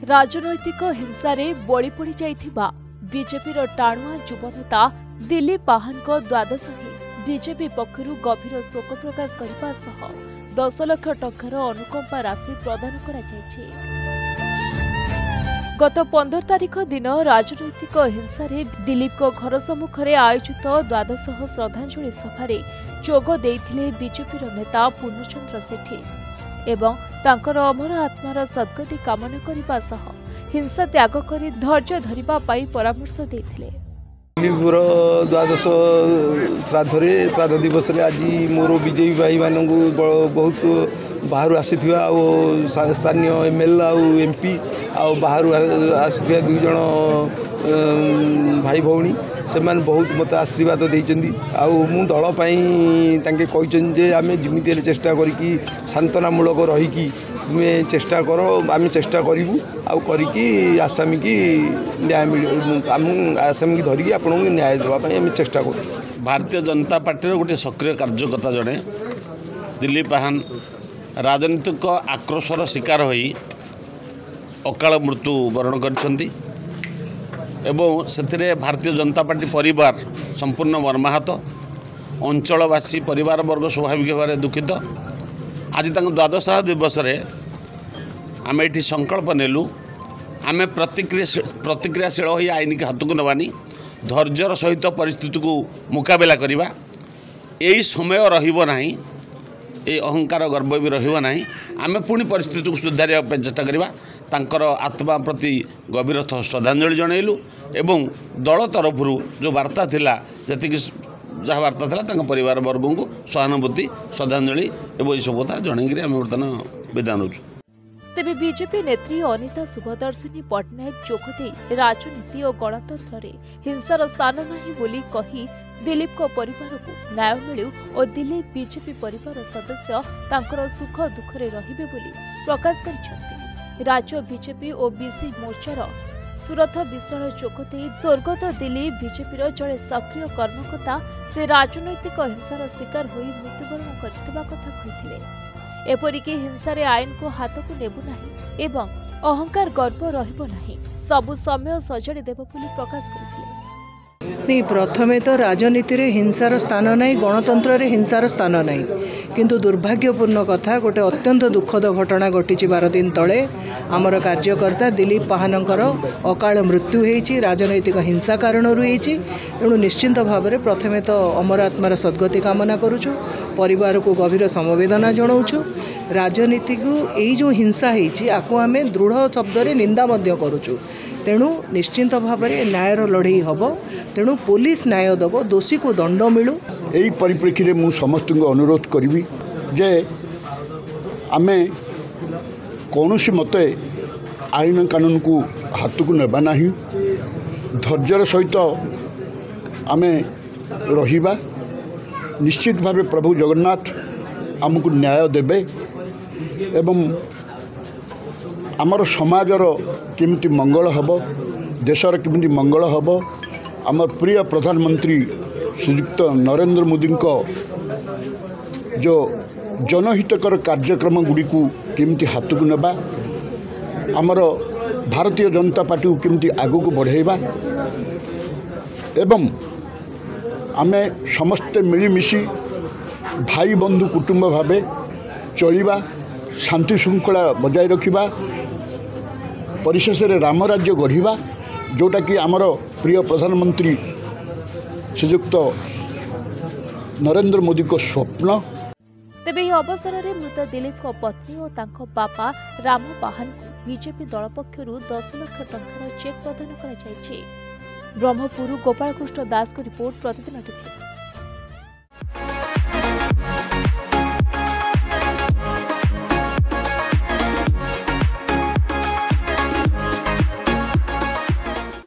राजनैतिक हिंसा रे बळी पड़ी जाइथिबा बीजेपी टाणुआ युवनेता दिलीप पाहान को द्वादश बीजेपी पक्षरु गभीर शोक प्रकाश करने सह 10 लाख टंकार अनुकंपा राशि प्रदान करा जायछि। गत 15 तारिख दिन राजनैतिक हिंसा रे दिलीप को घर सम्मुखरे आयोजित द्वादश श्रद्धांजलि सभारे जोग देइथिले बीजेपी नेता पूर्णचंद्र सेठी एवं तांकर अमर आत्मार सद्गति कामना करने सह हिंसा त्याग करी धैर्य धरिबा पाई परामर्श देइथिले। दिलीपर द्वादश श्राद्ध दिवस आज मोर बीजेपी भाई मान बहुत बाहर आसी स्थानीय एमएल एमपी बाहर आसी दुई जन भाई भौणी से बहुत मत आशीर्वाद देइचंदी मु दल कहते आम जमी चेष्टा करी सांत्वनामूलक रहीकि तुम्हें चेष्टा कर आम चेष्टा करूँ आसामी की न्याय आसामी की धरिकी आपको न्याय देवाई आम चेष्टा कर। भारतीय जनता पार्टी गोटे सक्रिय कार्यकर्ता जड़े दिलीप पाहान राजनीतिक आक्रोशर शिकार होई अकाल मृत्यु वरण कर भारतीय जनता पार्टी परिवार संपूर्ण मर्माहत अंचलवासी परिवार वर्ग स्वाभाविक भाव दुखित। आज द्वादश दिवस आम ये संकल्प नेलु आम प्रतिक्रियाशील हो आईन के हाथ को नबानी धैर्यर सहित परिस्थिति को मुकाबला करवा। यही समय रहिबो नाही, ये अहंकार गर्व भी रहिबो नाही। आम पुणी परिस्थिति को सुधार चेष्टा करवा। तांकर आत्मा प्रति गभीर श्रद्धांजलि जनइलु एवं दल तरफ जो वार्ता थिला जति जहाँ वार्ता था परिवार वर्ग को सहानुभूति श्रद्धांजलि एवं सब कथा जनईकि आम बर्तमान विदा नौ। तेबे बीजेपी नेत्री अनिता शुभदर्शिनी पट्टनायक जोगदे राजनीति और गणतंत्र रे हिंसार स्थान नहीं बोली कही दिलीप को परिवार को न्याय मिलू और दिलीप बीजेपी परिवार सदस्य तांकर सुख दुख रे रहिबे बोली प्रकाश करिसेंती। राज्य बीजेपी और बीसी मोर्चार सुरथ विश्वास जोगदे स्वर्गत दिलीप बीजेपी जड़े सक्रिय कर्मकर्ता से राजनैतिक हिंसार शिकार होई मृत्युवरण करथिबा कथा कहिथिले। एपरिक हिंसा रे आईन को हाथ को नेबु नाही एवं अहंकार गर्व रहिबो नाही, सबु समय सजाड़ी देबो बोली प्रकाश करथिले। नहीं, प्रथमे तो राजनीति रे हिंसार स्थान नहीं, गणतंत्र रे हिंसार स्थान नहीं, किंतु दुर्भाग्यपूर्ण कथा गोटे अत्यंत दुखद घटना घटी 12 दिन तले आमर कार्यकर्ता दिलीप पाहानंकर अकाल मृत्यु होईची राजनैतिक हिंसा कारण होईची। तेणु निश्चिंत भाव में प्रथमे तो अमर आत्मार सद्गति कामना करुचु, परिवार को गभीर समवेदना जनाऊँ। राजनीति को यही जो हिंसा होईची आको आम दृढ़ शब्द रे निंदा मध्य करुचु। तेणु निश्चिंत भाव में न्यायर लड़ई हम, तेणु पुलिस न्याय दब, दोषी को दंड मिलू। यही परिप्रेक्षी में मुझे समस्त अनुरोध करी जे आम कौन मते आईन कानून को हाथ को नेबा नहीं, धैर्यर सहित आम रहिबा। निश्चित भाव प्रभु जगन्नाथ आमको न्याय देबे एवं आमर समाजर केमिति मंगल हब, देशर केमिति मंगल हब। आमर प्रिय प्रधानमंत्री श्रीयुक्त नरेंद्र मोदी को जो जनहितकर कार्यक्रम गुड़ी को केमिति हाथ को नेबा, आमर भारतीय जनता पार्टी को केमिति आगू को बढ़ेबा एवं आमे समस्ते मिलीमिशी भाई बंधु कुटुंब भावे चलिबा, शांति श्रृंखला बजाय रखिबा, परिशेष राम राज्य गढ़िबा, जोटा कि आमर प्रिय प्रधानमंत्री श्रीयुक्त नरेंद्र मोदी को स्वप्न। तेबे अवसर में मृत दिलीप को पत्नी और तांको बापा राम पाहान को बीजेपी दल पक्षरु 10 लाख टंकार चेक प्रदान करा जायछि। ब्रह्मपुर गोपालकृष्ण दास को रिपोर्ट प्रतिदिन टीवी।